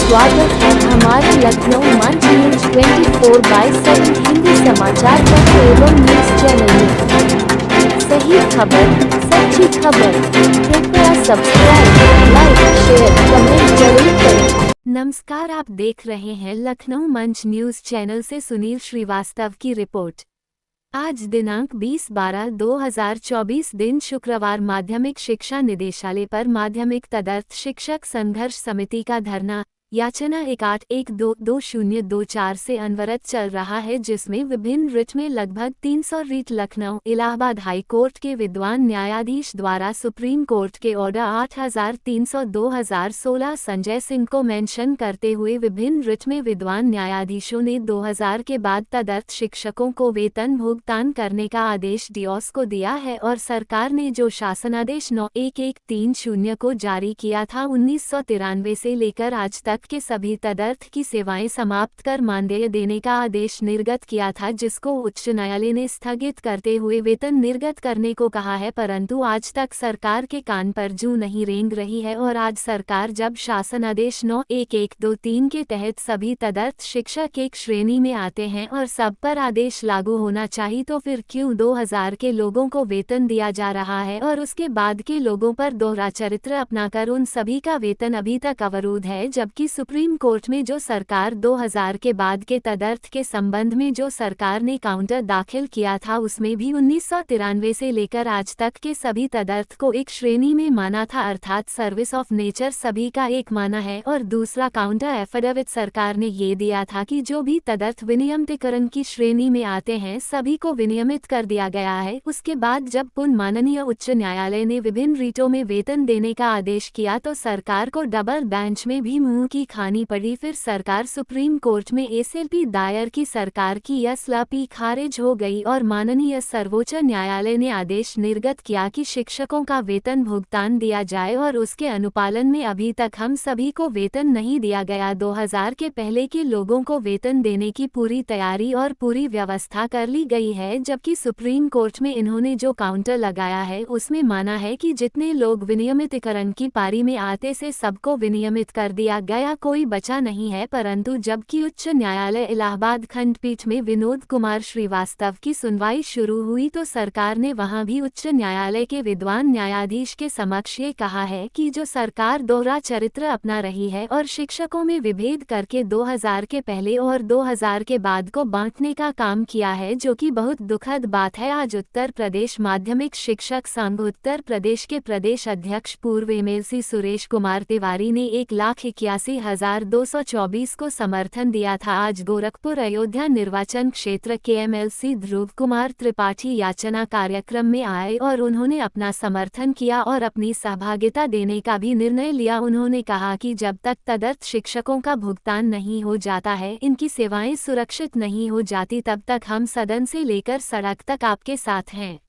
स्वागत है हमारे लखनऊ मंच न्यूज 24/7 हिंदी समाचार पत्र एवं न्यूज चैनल में। सही खबर, सच्ची खबर। कृपया सब्सक्राइब, लाइक, शेयर, कमेंट जरूर करें। नमस्कार, आप देख रहे हैं लखनऊ मंच न्यूज चैनल से सुनील श्रीवास्तव की रिपोर्ट। आज दिनांक 20/12/2024 दिन शुक्रवार माध्यमिक शिक्षा निदेशालय पर माध्यमिक तदर्थ शिक्षक संघर्ष समिति का धरना याचना 1812-2024 से अनवरत चल रहा है, जिसमें विभिन्न रिट में लगभग 300 writ Lucknow Allahabad high court के विद्वान न्यायाधीश द्वारा सुप्रीम कोर्ट के ऑर्डर 8300/2016 संजय सिंह को मेंशन करते हुए विभिन्न रिट में विद्वान न्यायाधीशों ने 2000 के बाद तदर्थ शिक्षकों को वेतन भुगतान करने का आदेश डिओस को दिया है और सरकार ने जो शासनादेश 9113 को जारी किया था 1993 से लेकर आज तक के सभी तदर्थ की सेवाएं समाप्त कर मानदेय देने का आदेश निर्गत किया था, जिसको उच्च न्यायालय ने स्थगित करते हुए वेतन निर्गत करने को कहा है, परंतु आज तक सरकार के कान पर जूं नहीं रेंग रही है। और आज सरकार जब शासनादेश 9113 के तहत सभी तदर्थ शिक्षक एक श्रेणी में आते हैं और सब पर आदेश लागू होना चाहिए, तो फिर क्यों 2000 के लोगों को वेतन दिया जा रहा है और उसके बाद के लोगों पर दोहरा चरित्र अपनाकर उन सभी का वेतन अभी तक अवरुद्ध है, जबकि सुप्रीम कोर्ट में जो सरकार 2000 के बाद के तदर्थ के संबंध में जो सरकार ने काउंटर दाखिल किया था उसमें भी 1993 से लेकर आज तक के सभी तदर्थ को एक श्रेणी में माना था, अर्थात सर्विस ऑफ नेचर सभी का एक माना है। और दूसरा काउंटर एफिडेविट सरकार ने ये दिया था कि जो भी तदर्थ विनियमितीकरण की श्रेणी में आते हैं सभी को विनियमित कर दिया गया है। उसके बाद जब पुनः माननीय उच्च न्यायालय ने विभिन्न रीटों में वेतन देने का आदेश किया तो सरकार को डबल बेंच में भी मुंह की खानी पड़ी। फिर सरकार सुप्रीम कोर्ट में एसएलपी दायर की, सरकार की एसएलपी खारिज हो गई और माननीय सर्वोच्च न्यायालय ने आदेश निर्गत किया कि शिक्षकों का वेतन भुगतान दिया जाए और उसके अनुपालन में अभी तक हम सभी को वेतन नहीं दिया गया। 2000 के पहले के लोगों को वेतन देने की पूरी तैयारी और पूरी व्यवस्था कर ली गई है, जबकि सुप्रीम कोर्ट में इन्होंने जो काउंटर लगाया है उसमें माना है कि जितने लोग विनियमितीकरण की पारी में आते से सबको विनियमित कर दिया गया, कोई बचा नहीं है। परंतु जबकि उच्च न्यायालय इलाहाबाद खंडपीठ में विनोद कुमार श्रीवास्तव की सुनवाई शुरू हुई तो सरकार ने वहां भी उच्च न्यायालय के विद्वान न्यायाधीश के समक्ष ये कहा है कि जो सरकार दोहरा चरित्र अपना रही है और शिक्षकों में विभेद करके 2000 के पहले और 2000 के बाद को बांटने का काम किया है, जो कि बहुत दुखद बात है। आज उत्तर प्रदेश माध्यमिक शिक्षक संघ उत्तर प्रदेश के प्रदेश अध्यक्ष पूर्व एमएलसी सुरेश कुमार तिवारी ने 1,81,224 को समर्थन दिया था। आज गोरखपुर अयोध्या निर्वाचन क्षेत्र के एमएलसी ध्रुव कुमार त्रिपाठी याचना कार्यक्रम में आए और उन्होंने अपना समर्थन किया और अपनी सहभागिता देने का भी निर्णय लिया। उन्होंने कहा कि जब तक तदर्थ शिक्षकों का भुगतान नहीं हो जाता है, इनकी सेवाएं सुरक्षित नहीं हो जाती, तब तक हम सदन से लेकर सड़क तक आपके साथ हैं।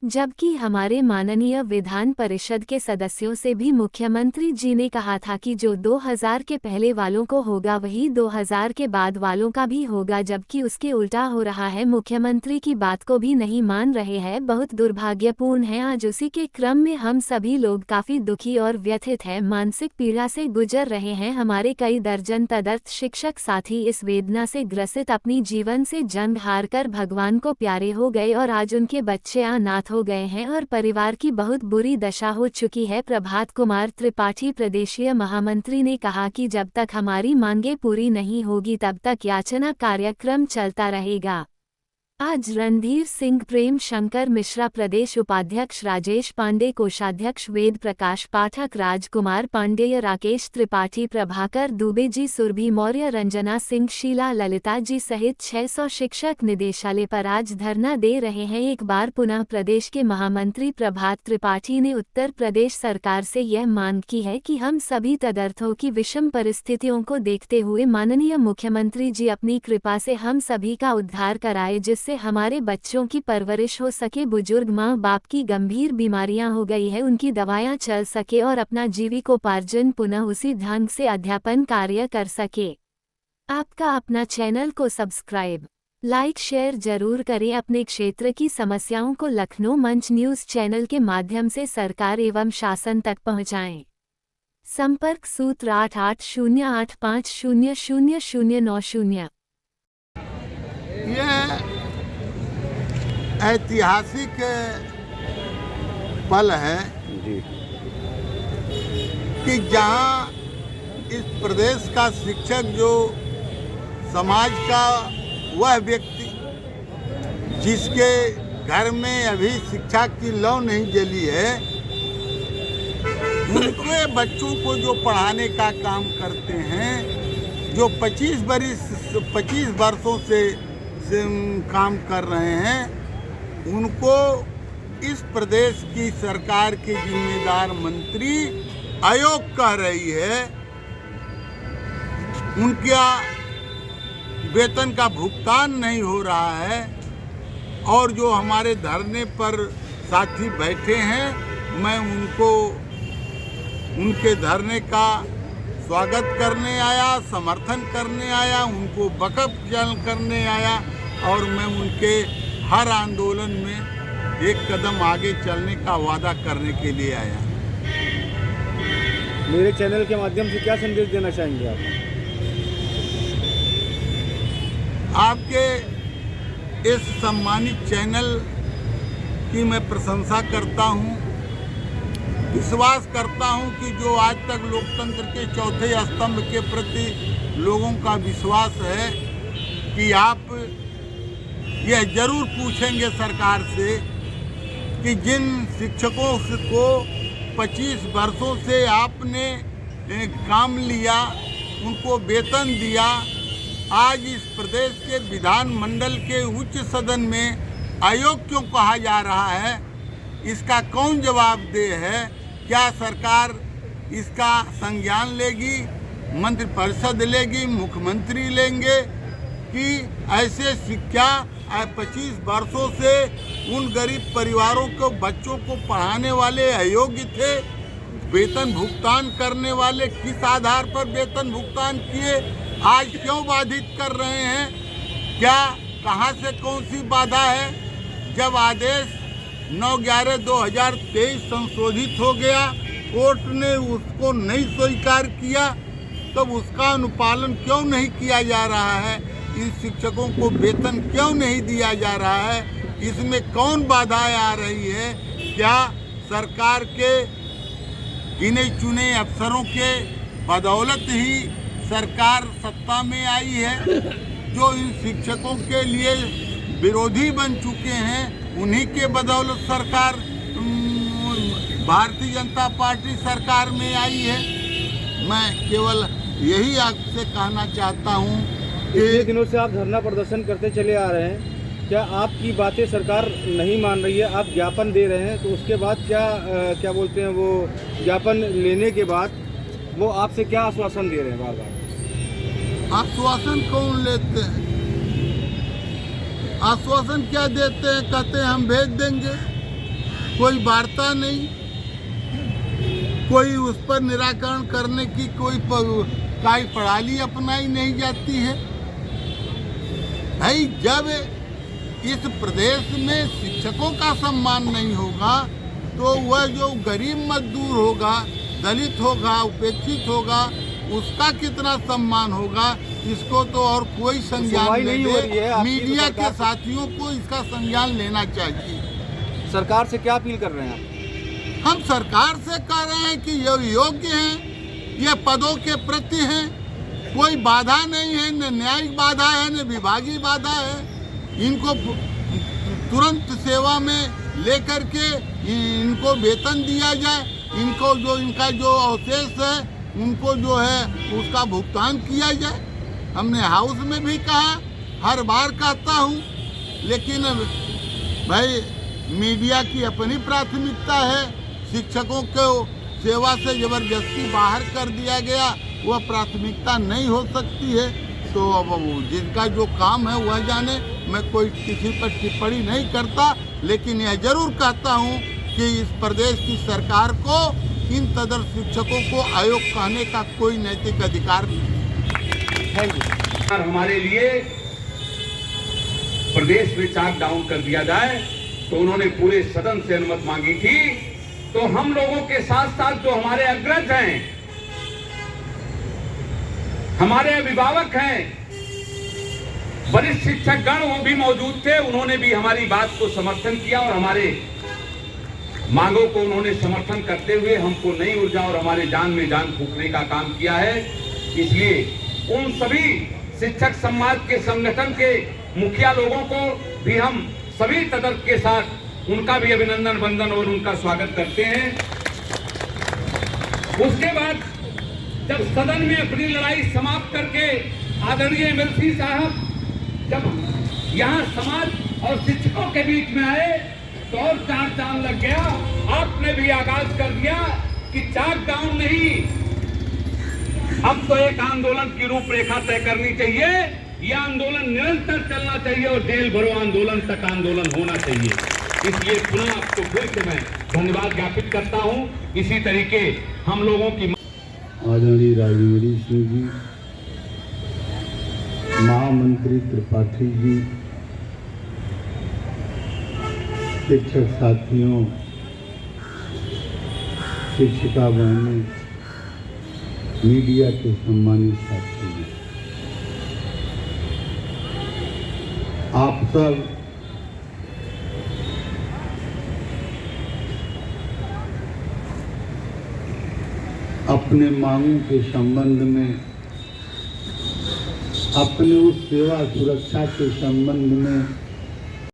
जबकि हमारे माननीय विधान परिषद के सदस्यों से भी मुख्यमंत्री जी ने कहा था कि जो 2000 के पहले वालों को होगा वही 2000 के बाद वालों का भी होगा, जबकि उसके उल्टा हो रहा है। मुख्यमंत्री की बात को भी नहीं मान रहे हैं, बहुत दुर्भाग्यपूर्ण है। आज उसी के क्रम में हम सभी लोग काफी दुखी और व्यथित हैं, मानसिक पीड़ा से गुजर रहे हैं। हमारे कई दर्जन तदर्थ शिक्षक साथी इस वेदना से ग्रसित अपनी जीवन से जंग हारकर भगवान को प्यारे हो गए और आज उनके बच्चे अनाथ हो गए हैं और परिवार की बहुत बुरी दशा हो चुकी है। प्रभात कुमार त्रिपाठी प्रदेशीय महामंत्री ने कहा कि जब तक हमारी मांगें पूरी नहीं होगी तब तक याचना कार्यक्रम चलता रहेगा। आज रणधीर सिंह, प्रेम शंकर मिश्रा प्रदेश उपाध्यक्ष, राजेश पांडे कोषाध्यक्ष, वेद प्रकाश पाठक, राजकुमार पांडेय, राकेश त्रिपाठी, प्रभाकर दुबे जी, सुरभि मौर्य, रंजना सिंह, शीला ललिता जी सहित 600 शिक्षक निदेशालय पर आज धरना दे रहे हैं। एक बार पुनः प्रदेश के महामंत्री प्रभात त्रिपाठी ने उत्तर प्रदेश सरकार से यह मांग की है कि हम सभी तदर्थों की विषम परिस्थितियों को देखते हुए माननीय मुख्यमंत्री जी अपनी कृपा से हम सभी का उद्धार कराए, जिससे हमारे बच्चों की परवरिश हो सके। बुजुर्ग माँ बाप की गंभीर बीमारियां हो गई है, उनकी दवाएं चल सके और अपना जीविकोपार्जन पुनः उसी ढंग से अध्यापन कार्य कर सके। आपका अपना चैनल को सब्सक्राइब, लाइक, शेयर जरूर करें। अपने क्षेत्र की समस्याओं को लखनऊ मंच न्यूज चैनल के माध्यम से सरकार एवं शासन तक पहुँचाएं। संपर्क सूत्र 8808500090। यह ऐतिहासिक पल है कि जहां इस प्रदेश का शिक्षक, जो समाज का वह व्यक्ति जिसके घर में अभी शिक्षा की लौ नहीं जली है, उनके बच्चों को जो पढ़ाने का काम करते हैं, जो 25 वर्षों से काम कर रहे हैं, उनको इस प्रदेश की सरकार के जिम्मेदार मंत्री आयोग कह रही है। उनका वेतन का भुगतान नहीं हो रहा है। और जो हमारे धरने पर साथी बैठे हैं, मैं उनके धरने का स्वागत करने आया, समर्थन करने आया, उनको बकअप करने आया और मैं उनके हर आंदोलन में एक कदम आगे चलने का वादा करने के लिए आया। मेरे चैनल के माध्यम से क्या संदेश देना चाहेंगे आप? आपके इस सम्मानित चैनल की मैं प्रशंसा करता हूं। विश्वास करता हूं कि जो आज तक लोकतंत्र के चौथे स्तंभ के प्रति लोगों का विश्वास है कि आप यह जरूर पूछेंगे सरकार से कि जिन शिक्षकों को 25 वर्षों से आपने काम लिया, उनको वेतन दिया, आज इस प्रदेश के विधानमंडल के उच्च सदन में आयोग क्यों कहा जा रहा है? इसका कौन जवाबदेह है? क्या सरकार इसका संज्ञान लेगी, मंत्रिपरिषद लेगी, मुख्यमंत्री लेंगे कि ऐसे शिक्षा 25 वर्षों से उन गरीब परिवारों को, बच्चों को पढ़ाने वाले अयोग्य थे, वेतन भुगतान करने वाले किस आधार पर वेतन भुगतान किए, आज क्यों बाधित कर रहे हैं? क्या कहां से कौन सी बाधा है? जब आदेश 9/11/2023 संशोधित हो गया, कोर्ट ने उसको नहीं स्वीकार किया, तब उसका अनुपालन क्यों नहीं किया जा रहा है? इन शिक्षकों को वेतन क्यों नहीं दिया जा रहा है? इसमें कौन बाधाएं आ रही है? क्या सरकार के गिने चुने अफसरों के बदौलत ही सरकार सत्ता में आई है? जो इन शिक्षकों के लिए विरोधी बन चुके हैं, उन्हीं के बदौलत सरकार भारतीय जनता पार्टी सरकार में आई है। मैं केवल यही आपसे कहना चाहता हूं कि इतने दिनों से आप धरना प्रदर्शन करते चले आ रहे हैं, क्या आपकी बातें सरकार नहीं मान रही है? आप ज्ञापन दे रहे हैं, तो उसके बाद क्या बोलते हैं, वो ज्ञापन लेने के बाद वो आपसे क्या आश्वासन दे रहे हैं? बार बार आश्वासन कौन लेते हैं? आश्वासन क्या देते हैं? कहते हैं हम भेज देंगे, कोई वार्ता नहीं, कोई उस पर निराकरण करने की कोई प्रणाली अपनाई नहीं जाती है। भाई, जब इस प्रदेश में शिक्षकों का सम्मान नहीं होगा, तो वह जो गरीब मजदूर होगा, दलित होगा, उपेक्षित होगा, उसका कितना सम्मान होगा? इसको तो और कोई संज्ञान नहीं दे। मीडिया के साथियों को इसका संज्ञान लेना चाहिए। सरकार से क्या अपील कर रहे हैं आप? हम सरकार से कह रहे हैं कि ये योग्य हैं, ये पदों के प्रति हैं, कोई बाधा नहीं है, न न्यायिक बाधा है, न विभागीय बाधा है। इनको तुरंत सेवा में लेकर के इनको वेतन दिया जाए, इनको जो इनका जो अवशेष है उनको जो है उसका भुगतान किया जाए। हमने हाउस में भी कहा, हर बार कहता हूँ, लेकिन भाई मीडिया की अपनी प्राथमिकता है। शिक्षकों को सेवा से जबरदस्ती बाहर कर दिया गया, वह प्राथमिकता नहीं हो सकती है। तो अब जिनका जो काम है वह जाने, मैं कोई किसी पर टिप्पणी नहीं करता, लेकिन यह जरूर कहता हूँ कि इस प्रदेश की सरकार को इन तदर्थ शिक्षकों को आयोग कहने का कोई नैतिक अधिकार नहीं। Thank you. हमारे लिए प्रदेश में चाक डाउन कर दिया जाए, तो उन्होंने पूरे सदन से अनुमति मांगी थी। तो हम लोगों के साथ साथ जो हमारे अग्रज हैं, हमारे अभिभावक हैं, वरिष्ठ शिक्षकगण वो भी मौजूद थे, उन्होंने भी हमारी बात को समर्थन किया और हमारे मांगों को उन्होंने समर्थन करते हुए हमको नई ऊर्जा और हमारे जान में जान फूंकने का काम किया है। इसलिए उन सभी शिक्षक समाज के संगठन के मुखिया लोगों को भी हम सभी तदर्थ के साथ उनका भी अभिनंदन वंदन और उनका स्वागत करते हैं। उसके बाद जब सदन में अपनी लड़ाई समाप्त करके आदरणीय एमएलसी साहब जब यहाँ समाज और शिक्षकों के बीच में आए तो और चार चांद लग गया। आपने भी आगाज कर दिया कि चाक डाउन नहीं, अब तो एक आंदोलन की रूपरेखा तय करनी चाहिए। यह आंदोलन निरंतर चलना चाहिए और जेल भरो आंदोलन तक आंदोलन होना चाहिए। इसलिए पुनः आपको फिर से मैं धन्यवाद ज्ञापित करता हूं। इसी तरीके हम लोगों की आदरणीय राजेंद्र सिंह जी, महामंत्री त्रिपाठी जी, शिक्षक साथियों, शिक्षिका बहनें, मीडिया के सम्मानित साथियों, आप सब अपने मांगों के संबंध में, अपने उस सेवा सुरक्षा के संबंध में